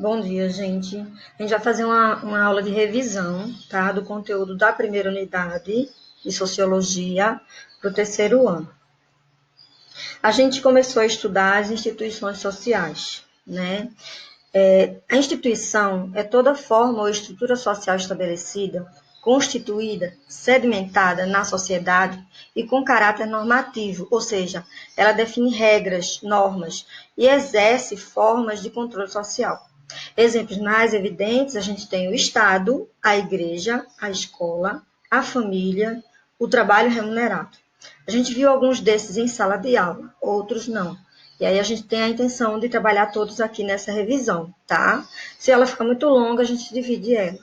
Bom dia, gente. A gente vai fazer uma aula de revisão, tá? Do conteúdo da primeira unidade de Sociologia para o terceiro ano. A gente começou a estudar as instituições sociais, né? A instituição é toda forma ou estrutura social estabelecida, constituída, sedimentada na sociedade e com caráter normativo, ou seja, ela define regras, normas e exerce formas de controle social. Exemplos mais evidentes, a gente tem o Estado, a igreja, a escola, a família, o trabalho remunerado. A gente viu alguns desses em sala de aula, outros não. E aí a gente tem a intenção de trabalhar todos aqui nessa revisão, tá? Se ela ficar muito longa, a gente divide ela.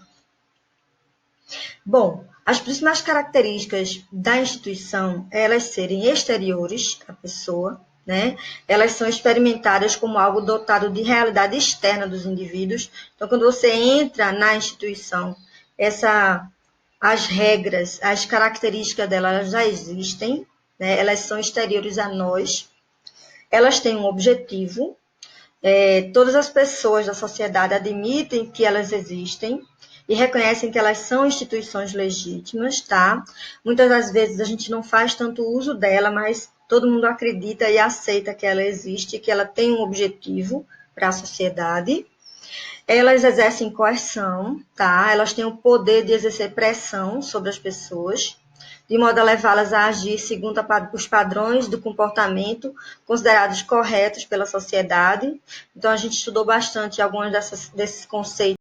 Bom, as principais características da instituição é elas serem exteriores à pessoa, né? Elas são experimentadas como algo dotado de realidade externa dos indivíduos. Então, quando você entra na instituição, as regras, as características delas já existem, né? Elas são exteriores a nós. Elas têm um objetivo. Todas as pessoas da sociedade admitem que elas existem e reconhecem que elas são instituições legítimas, tá? Muitas das vezes a gente não faz tanto uso dela, mas todo mundo acredita e aceita que ela existe, que ela tem um objetivo para a sociedade. Elas exercem coerção, tá? Elas têm o poder de exercer pressão sobre as pessoas, de modo a levá-las a agir segundo os padrões do comportamento considerados corretos pela sociedade. Então, a gente estudou bastante alguns desses conceitos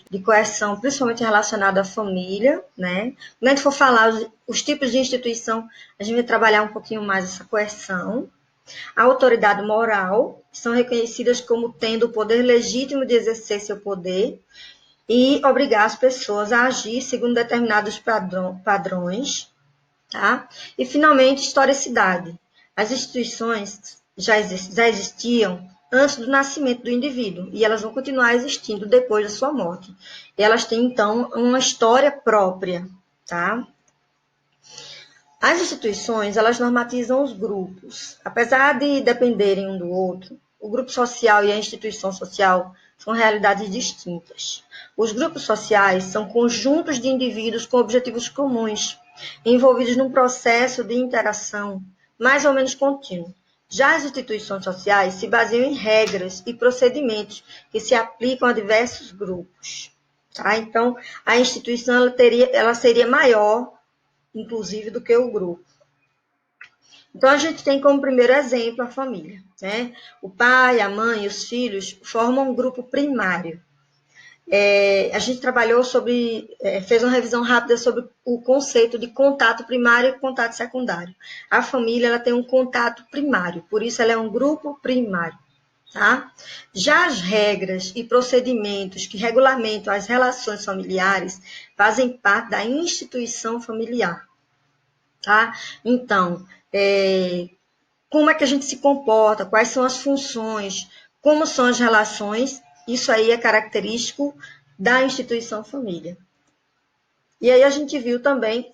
de coerção, principalmente relacionado à família, né? Quando a gente for falar os tipos de instituição, a gente vai trabalhar um pouquinho mais essa coerção. A autoridade moral são reconhecidas como tendo o poder legítimo de exercer seu poder e obrigar as pessoas a agir segundo determinados padrões, tá? E, finalmente, historicidade. As instituições já existiam antes do nascimento do indivíduo e elas vão continuar existindo depois da sua morte. E elas têm, então, uma história própria, tá? As instituições, elas normatizam os grupos. Apesar de dependerem um do outro, o grupo social e a instituição social são realidades distintas. Os grupos sociais são conjuntos de indivíduos com objetivos comuns, envolvidos num processo de interação mais ou menos contínuo. Já as instituições sociais se baseiam em regras e procedimentos que se aplicam a diversos grupos. Tá? Então, a instituição ela seria maior inclusive, do que o grupo. Então, a gente tem como primeiro exemplo a família, né? O pai, a mãe e os filhos formam um grupo primário. A gente trabalhou fez uma revisão rápida sobre o conceito de contato primário e contato secundário. A família, ela tem um contato primário, por isso ela é um grupo primário, tá? Já as regras e procedimentos que regulamentam as relações familiares fazem parte da instituição familiar. Tá? Então, como é que a gente se comporta, quais são as funções, como são as relações, isso aí é característico da instituição família. E aí a gente viu também,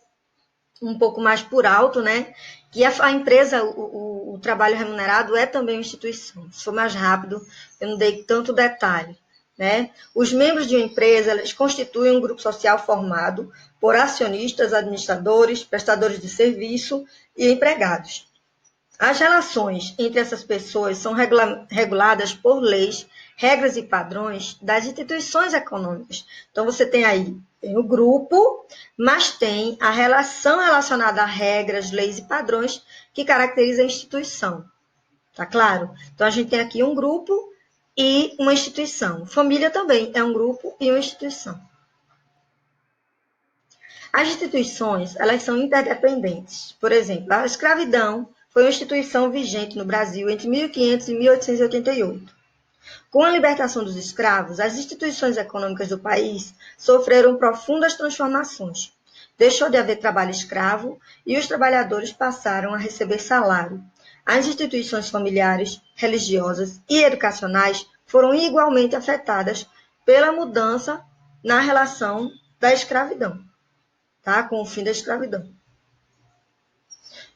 um pouco mais por alto, né, que a empresa, o trabalho remunerado é também uma instituição. Se for mais rápido, eu não dei tanto detalhe. Né? Os membros de uma empresa eles constituem um grupo social formado por acionistas, administradores, prestadores de serviço e empregados. As relações entre essas pessoas são reguladas por leis, regras e padrões das instituições econômicas. Então, você tem o grupo, mas tem a relação relacionada a regras, leis e padrões que caracteriza a instituição. Tá claro? Então, a gente tem aqui um grupo e uma instituição. Família também é um grupo e uma instituição. As instituições, elas são interdependentes. Por exemplo, a escravidão foi uma instituição vigente no Brasil entre 1500 e 1888. Com a libertação dos escravos, as instituições econômicas do país sofreram profundas transformações. Deixou de haver trabalho escravo e os trabalhadores passaram a receber salário. As instituições familiares, religiosas e educacionais foram igualmente afetadas pela mudança na relação da escravidão, tá? Com o fim da escravidão.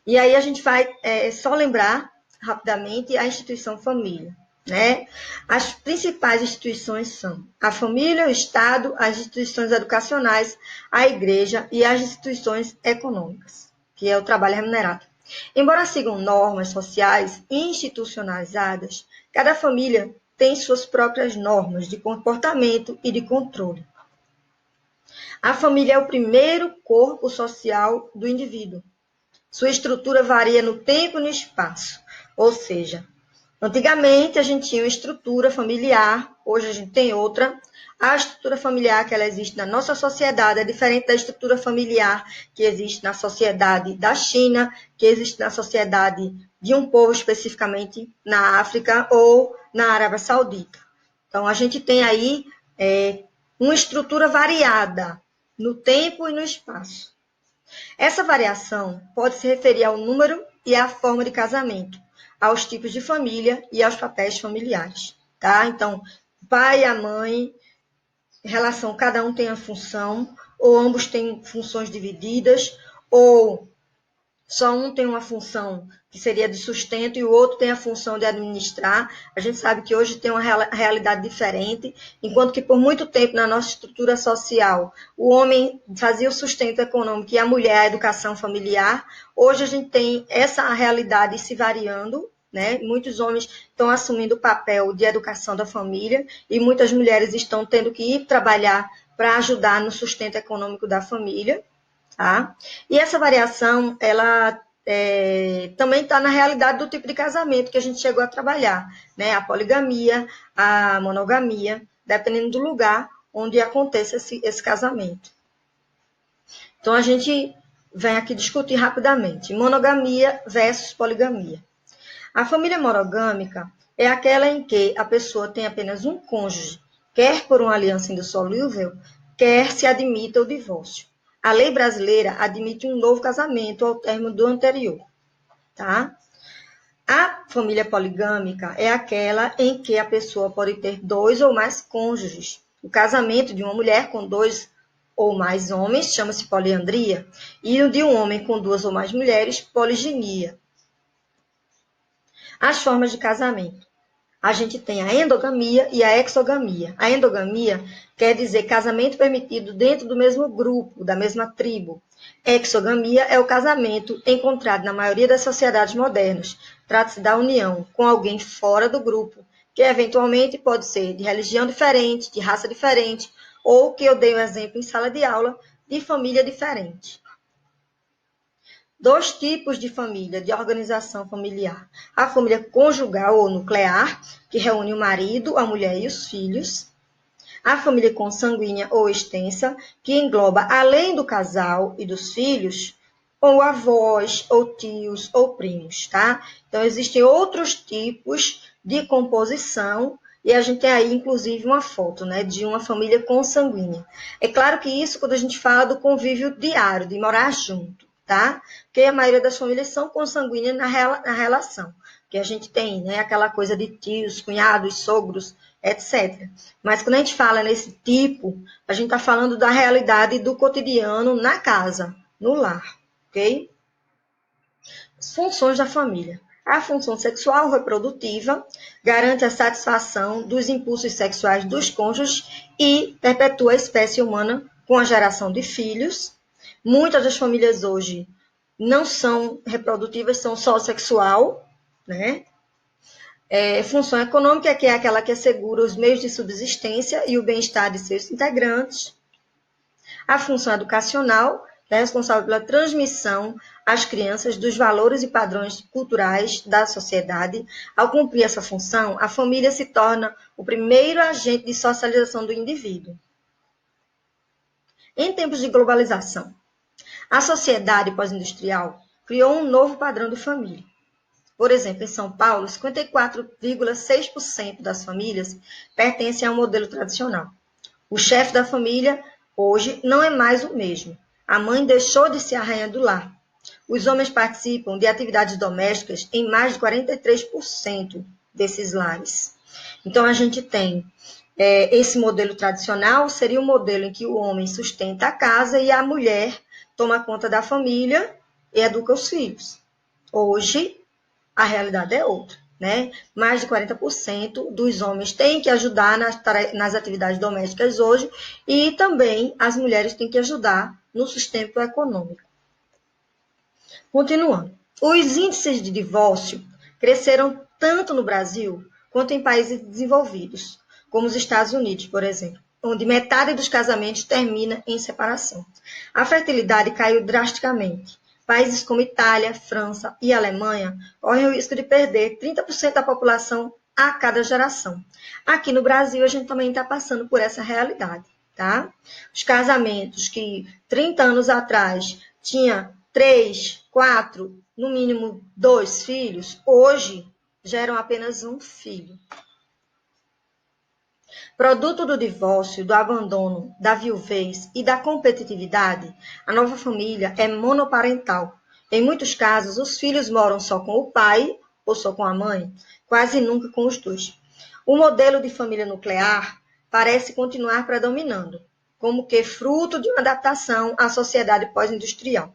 E aí a gente vai só lembrar rapidamente a instituição família. né? As principais instituições são a família, o Estado, as instituições educacionais, a igreja e as instituições econômicas, que é o trabalho remunerado. Embora sigam normas sociais institucionalizadas, cada família tem suas próprias normas de comportamento e de controle. A família é o primeiro corpo social do indivíduo. Sua estrutura varia no tempo e no espaço, ou seja, antigamente a gente tinha uma estrutura familiar, hoje a gente tem outra. A estrutura familiar que ela existe na nossa sociedade é diferente da estrutura familiar que existe na sociedade da China, que existe na sociedade de um povo especificamente na África ou na Arábia Saudita. Então a gente tem aí uma estrutura variada no tempo e no espaço. Essa variação pode se referir ao número e à forma de casamento, aos tipos de família e aos papéis familiares, tá? Então, pai e a mãe, relação, cada um tem a função, ou ambos têm funções divididas, ou só um tem uma função que seria de sustento e o outro tem a função de administrar. A gente sabe que hoje tem uma realidade diferente, enquanto que por muito tempo na nossa estrutura social o homem fazia o sustento econômico e a mulher a educação familiar. Hoje a gente tem essa realidade se variando, né? Muitos homens estão assumindo o papel de educação da família e muitas mulheres estão tendo que ir trabalhar para ajudar no sustento econômico da família. Tá? E essa variação, ela também está na realidade do tipo de casamento que a gente chegou a trabalhar, né? A poligamia, a monogamia, dependendo do lugar onde aconteça esse casamento. Então, a gente vem aqui discutir rapidamente. Monogamia versus poligamia. A família monogâmica é aquela em que a pessoa tem apenas um cônjuge, quer por uma aliança indissolúvel, quer se admita o divórcio. A lei brasileira admite um novo casamento ao término do anterior, tá? A família poligâmica é aquela em que a pessoa pode ter 2 ou mais cônjuges. O casamento de uma mulher com 2 ou mais homens chama-se poliandria, e o de um homem com 2 ou mais mulheres, poliginia. As formas de casamento. A gente tem a endogamia e a exogamia. A endogamia quer dizer casamento permitido dentro do mesmo grupo, da mesma tribo. Exogamia é o casamento encontrado na maioria das sociedades modernas. Trata-se da união com alguém fora do grupo, que eventualmente pode ser de religião diferente, de raça diferente, ou, que eu dei um exemplo em sala de aula, de família diferente. 2 tipos de família, de organização familiar. A família conjugal ou nuclear, que reúne o marido, a mulher e os filhos. A família consanguínea ou extensa, que engloba, além do casal e dos filhos, ou avós, ou tios, ou primos, tá? Então, existem outros tipos de composição, e a gente tem aí, inclusive, uma foto, né, de uma família consanguínea. É claro que isso, quando a gente fala do convívio diário, de morar junto, tá? Porque a maioria das famílias são consanguíneas na relação. Que a gente tem, né, aquela coisa de tios, cunhados, sogros, etc. Mas quando a gente fala nesse tipo, a gente está falando da realidade do cotidiano na casa, no lar, ok? As funções da família. A função sexual reprodutiva garante a satisfação dos impulsos sexuais dos cônjuges e perpetua a espécie humana com a geração de filhos. Muitas das famílias hoje não são reprodutivas, são só sexual, né? Função econômica, que é aquela que assegura os meios de subsistência e o bem-estar de seus integrantes. A função educacional, é responsável pela transmissão às crianças dos valores e padrões culturais da sociedade. Ao cumprir essa função, a família se torna o primeiro agente de socialização do indivíduo. Em tempos de globalização, a sociedade pós-industrial criou um novo padrão de família. Por exemplo, em São Paulo, 54,6% das famílias pertencem ao modelo tradicional. O chefe da família, hoje, não é mais o mesmo. A mãe deixou de ser a rainha do lar. Os homens participam de atividades domésticas em mais de 43% desses lares. Então, a gente tem esse modelo tradicional, seria o modelo em que o homem sustenta a casa e a mulher toma conta da família e educa os filhos. Hoje, a realidade é outra. né? Mais de 40% dos homens têm que ajudar nas atividades domésticas hoje e também as mulheres têm que ajudar no sustento econômico. Continuando. Os índices de divórcio cresceram tanto no Brasil quanto em países desenvolvidos, como os Estados Unidos, por exemplo, onde metade dos casamentos termina em separação. A fertilidade caiu drasticamente. Países como Itália, França e Alemanha correm o risco de perder 30% da população a cada geração. Aqui no Brasil, a gente também está passando por essa realidade, tá? Os casamentos que 30 anos atrás tinha 3, 4, no mínimo 2 filhos, hoje geram apenas um filho. Produto do divórcio, do abandono, da viuvez e da competitividade, a nova família é monoparental. Em muitos casos, os filhos moram só com o pai ou só com a mãe, quase nunca com os dois. O modelo de família nuclear parece continuar predominando, como que fruto de uma adaptação à sociedade pós-industrial.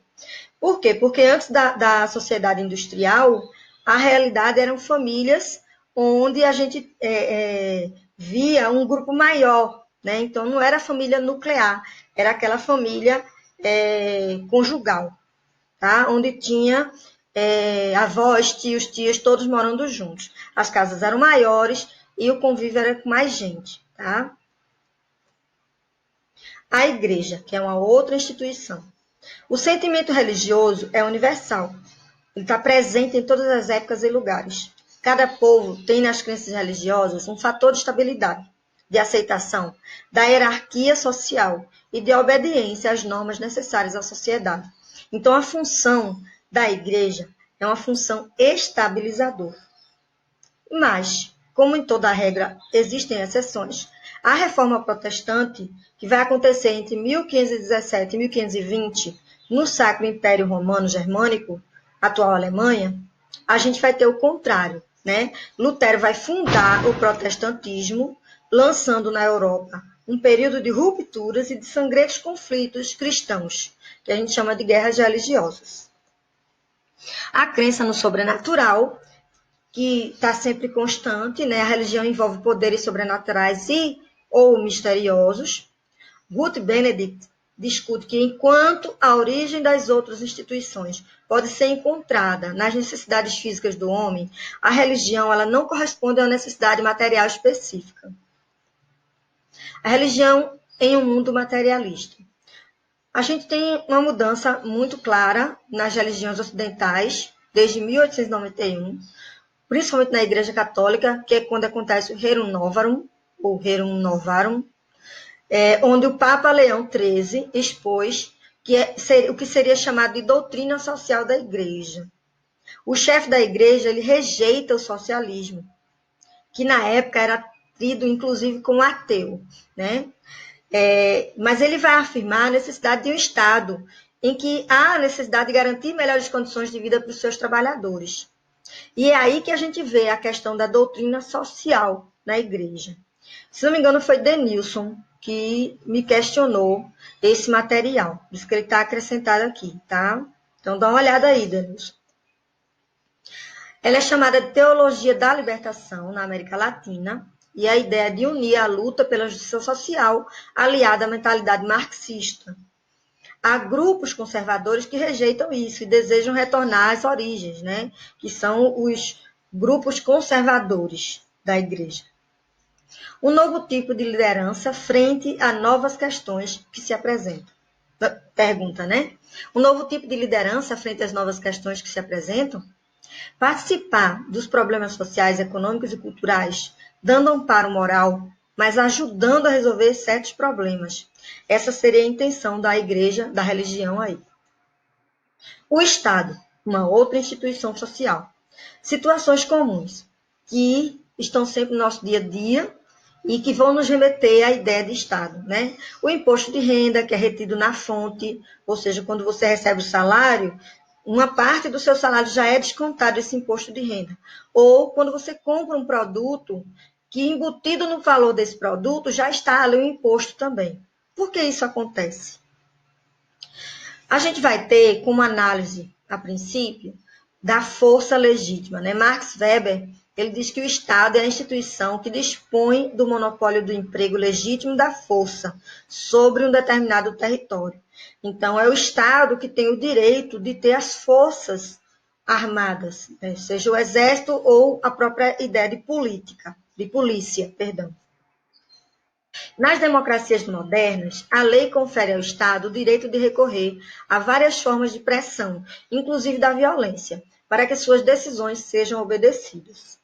Por quê? Porque antes da sociedade industrial, a realidade eram famílias onde a gente via um grupo maior, né? Então, não era família nuclear, era aquela família conjugal, tá? Onde tinha avós, tios, tias, todos morando juntos. As casas eram maiores e o convívio era com mais gente, tá? A igreja, que é uma outra instituição. O sentimento religioso é universal. Ele está presente em todas as épocas e lugares. Cada povo tem nas crenças religiosas um fator de estabilidade, de aceitação, da hierarquia social e de obediência às normas necessárias à sociedade. Então, a função da igreja é uma função estabilizadora. Mas, como em toda regra existem exceções, a reforma protestante, que vai acontecer entre 1517 e 1520, no Sacro Império Romano Germânico, atual Alemanha, a gente vai ter o contrário, né? Lutero vai fundar o protestantismo, lançando na Europa um período de rupturas e de sangrentos conflitos cristãos, que a gente chama de guerras religiosas. A crença no sobrenatural, que está sempre constante, né? A religião envolve poderes sobrenaturais e ou misteriosos. Ruth Benedict discute que, enquanto a origem das outras instituições pode ser encontrada nas necessidades físicas do homem, a religião ela não corresponde a uma necessidade material específica. A religião em um mundo materialista. A gente tem uma mudança muito clara nas religiões ocidentais, desde 1891, principalmente na Igreja Católica, que é quando acontece o Rerum Novarum, ou Rerum Novarum, onde o Papa Leão XIII expôs o que seria chamado de doutrina social da Igreja. O chefe da Igreja ele rejeita o socialismo, que na época era tido inclusive como ateu, né? Mas ele vai afirmar a necessidade de um Estado em que há a necessidade de garantir melhores condições de vida para os seus trabalhadores. E é aí que a gente vê a questão da doutrina social na igreja. Se não me engano, foi Denilson que me questionou esse material. Isso que ele está acrescentado aqui, tá? Então, dá uma olhada aí, Denilson. Ela é chamada de Teologia da Libertação na América Latina e a ideia de unir a luta pela justiça social aliada à mentalidade marxista. Há grupos conservadores que rejeitam isso e desejam retornar às origens, né? Que são os grupos conservadores da igreja. Um novo tipo de liderança frente a novas questões que se apresentam. Pergunta, né? Um novo tipo de liderança frente às novas questões que se apresentam? Participar dos problemas sociais, econômicos e culturais, dando amparo moral, mas ajudando a resolver certos problemas. Essa seria a intenção da igreja, da religião aí. O Estado, uma outra instituição social. Situações comuns que estão sempre no nosso dia a dia e que vão nos remeter à ideia de Estado, né? O imposto de renda, que é retido na fonte, ou seja, quando você recebe o salário, uma parte do seu salário já é descontado esse imposto de renda. Ou quando você compra um produto, que embutido no valor desse produto já está ali o imposto também. Por que isso acontece? A gente vai ter como análise, a princípio, da força legítima, né? Max Weber, ele diz que o Estado é a instituição que dispõe do monopólio do emprego legítimo da força sobre um determinado território. Então, é o Estado que tem o direito de ter as forças armadas, né? Seja o exército ou a própria ideia de polícia, perdão. Nas democracias modernas, a lei confere ao Estado o direito de recorrer a várias formas de pressão, inclusive da violência, para que suas decisões sejam obedecidas.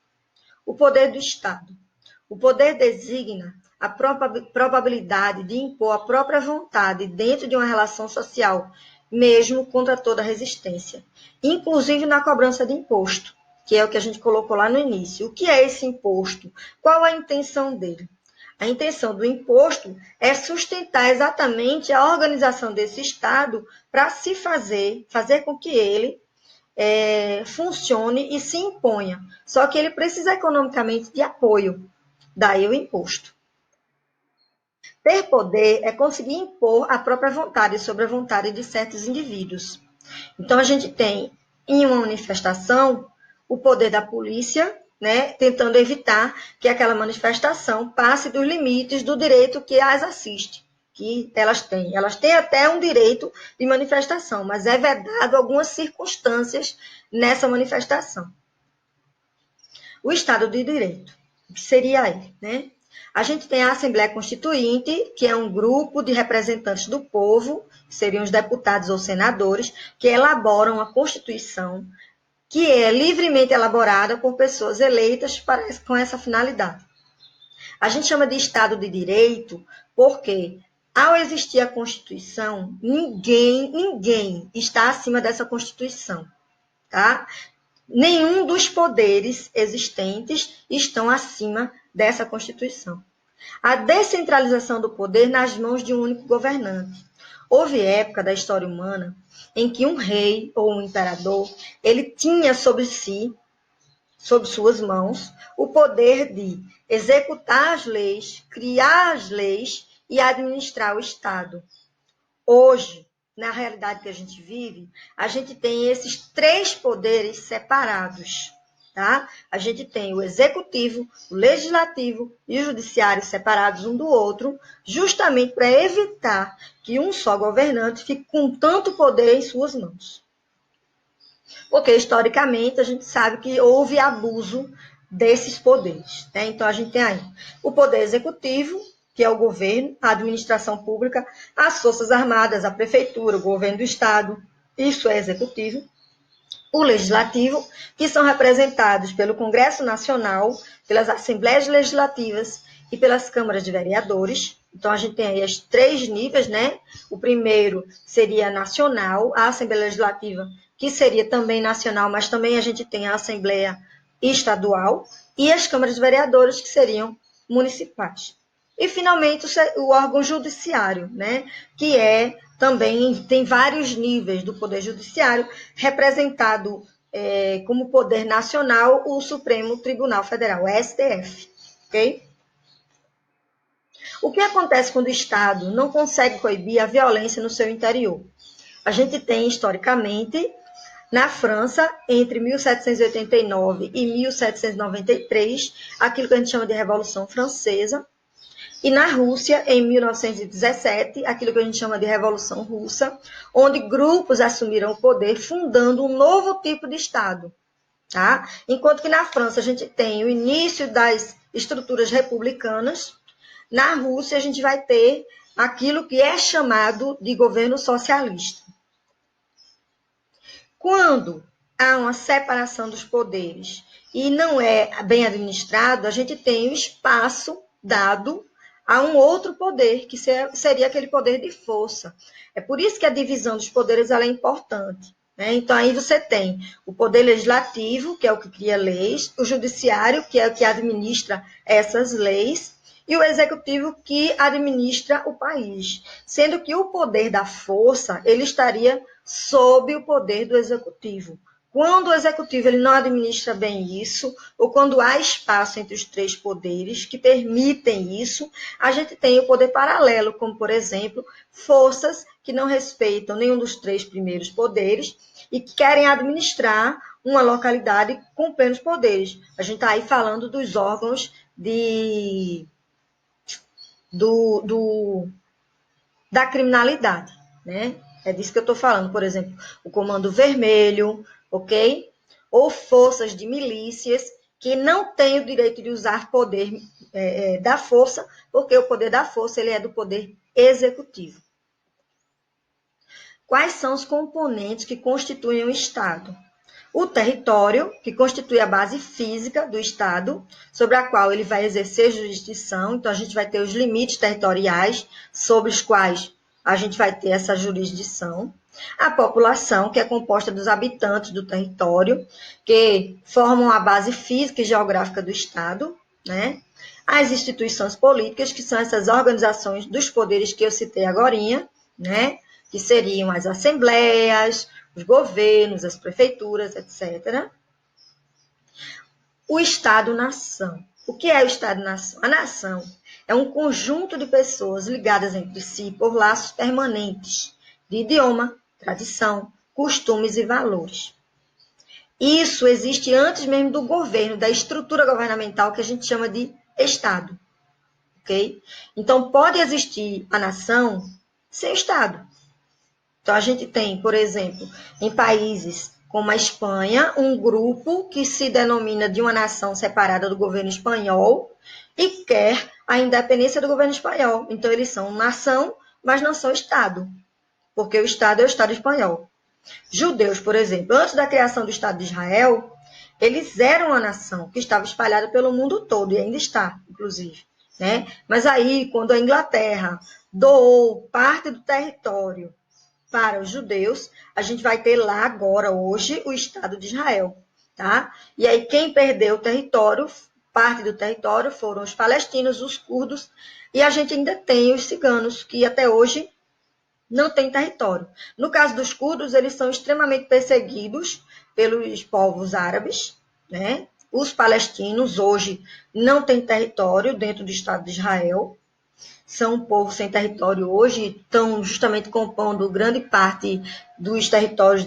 O poder do Estado. O poder designa a probabilidade de impor a própria vontade dentro de uma relação social, mesmo contra toda resistência, inclusive na cobrança de imposto, que é o que a gente colocou lá no início. O que é esse imposto? Qual a intenção dele? A intenção do imposto é sustentar exatamente a organização desse Estado para se fazer com que ele funcione e se imponha. Só que ele precisa economicamente de apoio, daí o imposto. Ter poder é conseguir impor a própria vontade sobre a vontade de certos indivíduos. Então, a gente tem, em uma manifestação, o poder da polícia, né, tentando evitar que aquela manifestação passe dos limites do direito que as assiste, que elas têm. Elas têm até um direito de manifestação, mas é vedado algumas circunstâncias nessa manifestação. O Estado de Direito, o que seria ele, né? A gente tem a Assembleia Constituinte, que é um grupo de representantes do povo, que seriam os deputados ou senadores, que elaboram a Constituição, que é livremente elaborada por pessoas eleitas com essa finalidade. A gente chama de Estado de Direito porque, ao existir a Constituição, ninguém está acima dessa Constituição, tá? Nenhum dos poderes existentes estão acima dessa Constituição. A descentralização do poder nas mãos de um único governante. Houve época da história humana em que um rei ou um imperador, ele tinha sobre si, sob suas mãos, o poder de executar as leis, criar as leis e administrar o Estado. Hoje, na realidade que a gente vive, a gente tem esses três poderes separados, tá? A gente tem o executivo, o legislativo e o judiciário separados um do outro, justamente para evitar que um só governante fique com tanto poder em suas mãos. Porque, historicamente, a gente sabe que houve abuso desses poderes, né? Então, a gente tem aí o poder executivo, que é o governo, a administração pública, as forças armadas, a prefeitura, o governo do estado, isso é executivo. O legislativo, que são representados pelo Congresso Nacional, pelas Assembleias Legislativas e pelas câmaras de vereadores. Então, a gente tem aí os três níveis, né? O primeiro seria nacional, a Assembleia Legislativa, que seria também nacional, mas também a gente tem a Assembleia Estadual, e as câmaras de vereadores, que seriam municipais. E, finalmente, o órgão judiciário, né? Que também tem vários níveis do Poder Judiciário, representado como poder nacional o Supremo Tribunal Federal, o STF. Ok? O que acontece quando o Estado não consegue coibir a violência no seu interior? A gente tem, historicamente, na França, entre 1789 e 1793, aquilo que a gente chama de Revolução Francesa, e na Rússia, em 1917, aquilo que a gente chama de Revolução Russa, onde grupos assumiram o poder, fundando um novo tipo de Estado. Tá? Enquanto que na França a gente tem o início das estruturas republicanas, na Rússia a gente vai ter aquilo que é chamado de governo socialista. Quando há uma separação dos poderes e não é bem administrado, a gente tem o espaço dado a um outro poder, que seria aquele poder de força. É por isso que a divisão dos poderes ela é importante. Né? Então, aí você tem o poder legislativo, que é o que cria leis, o judiciário, que é o que administra essas leis, e o executivo, que administra o país. Sendo que o poder da força, ele estaria sob o poder do executivo. Quando o executivo ele não administra bem isso, ou quando há espaço entre os três poderes que permitem isso, a gente tem o poder paralelo, como, por exemplo, forças que não respeitam nenhum dos três primeiros poderes e que querem administrar uma localidade com plenos poderes. A gente está aí falando dos órgãos da criminalidade, né? É disso que eu estou falando, por exemplo, o Comando Vermelho, ok? Ou forças de milícias que não têm o direito de usar poder da força, porque o poder da força ele é do poder executivo. Quais são os componentes que constituem o Estado? O território, que constitui a base física do Estado, sobre a qual ele vai exercer jurisdição. Então, a gente vai ter os limites territoriais sobre os quais a gente vai ter essa jurisdição. A população, que é composta dos habitantes do território, que formam a base física e geográfica do Estado, né? As instituições políticas, que são essas organizações dos poderes que eu citei agorinha, né? Que seriam as assembleias, os governos, as prefeituras, etc. O Estado-nação. O que é o Estado-nação? A nação é um conjunto de pessoas ligadas entre si por laços permanentes de idioma, tradição, costumes e valores. Isso existe antes mesmo do governo, da estrutura governamental que a gente chama de Estado. Ok? Então, pode existir a nação sem Estado. Então, a gente tem, por exemplo, em países como a Espanha, um grupo que se denomina de uma nação separada do governo espanhol e quer a independência do governo espanhol. Então, eles são nação, mas não são Estado, porque o Estado é o Estado espanhol. Judeus, por exemplo, antes da criação do Estado de Israel, eles eram uma nação que estava espalhada pelo mundo todo, e ainda está, inclusive. Né? Mas aí, quando a Inglaterra doou parte do território para os judeus, a gente vai ter lá agora, hoje, o Estado de Israel. Tá? E aí, quem perdeu o território, parte do território, foram os palestinos, os curdos, e a gente ainda tem os ciganos, que até hoje não têm território. No caso dos curdos, eles são extremamente perseguidos pelos povos árabes, né? Os palestinos, hoje, não têm território dentro do Estado de Israel, são um povo sem território hoje, estão justamente compondo grande parte dos territórios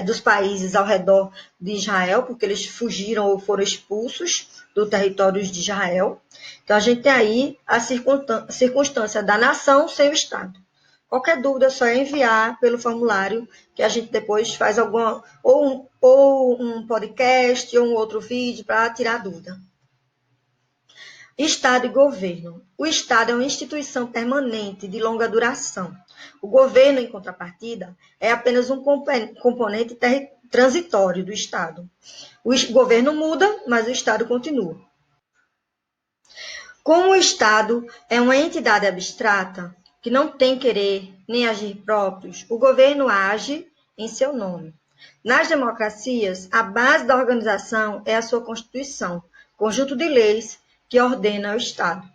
dos países ao redor de Israel, porque eles fugiram ou foram expulsos do território de Israel. Então, a gente tem aí a circunstância da nação sem o Estado. Qualquer dúvida é só enviar pelo formulário, que a gente depois faz ou um podcast ou um outro vídeo para tirar dúvida. Estado e governo. O Estado é uma instituição permanente de longa duração. O governo, em contrapartida, é apenas um componente transitório do Estado. O governo muda, mas o Estado continua. Como o Estado é uma entidade abstrata, que não tem querer nem agir próprios, o governo age em seu nome. Nas democracias, a base da organização é a sua Constituição, conjunto de leis que ordena o Estado.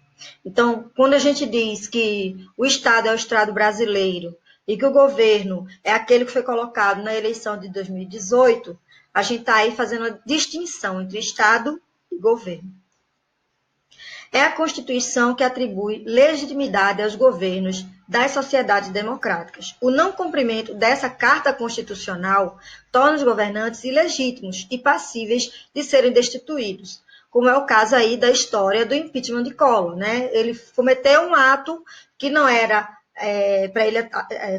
Então, quando a gente diz que o Estado é o Estado brasileiro e que o governo é aquele que foi colocado na eleição de 2018, a gente está aí fazendo a distinção entre Estado e governo. É a Constituição que atribui legitimidade aos governos das sociedades democráticas. O não cumprimento dessa Carta Constitucional torna os governantes ilegítimos e passíveis de serem destituídos, como é o caso aí da história do impeachment de Collor, né? Ele cometeu um ato que não era para ele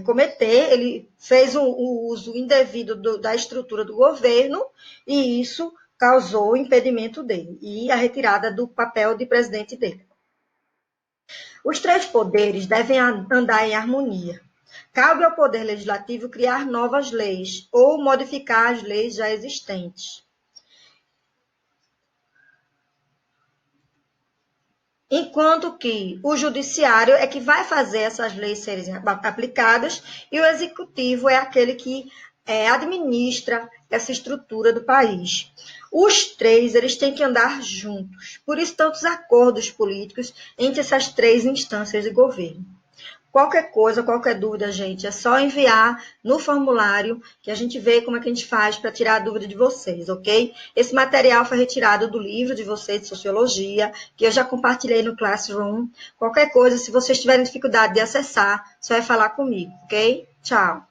cometer, ele fez o uso indevido da estrutura do governo e isso causou o impedimento dele e a retirada do papel de presidente dele. Os três poderes devem andar em harmonia. Cabe ao Poder Legislativo criar novas leis ou modificar as leis já existentes. Enquanto que o Judiciário é que vai fazer essas leis serem aplicadas e o Executivo é aquele que administra essa estrutura do país. Os três, eles têm que andar juntos. Por isso, tantos acordos políticos entre essas três instâncias de governo. Qualquer coisa, qualquer dúvida, gente, é só enviar no formulário que a gente vê como é que a gente faz para tirar a dúvida de vocês, ok? Esse material foi retirado do livro de vocês de Sociologia, que eu já compartilhei no Classroom. Qualquer coisa, se vocês tiverem dificuldade de acessar, só é falar comigo, ok? Tchau!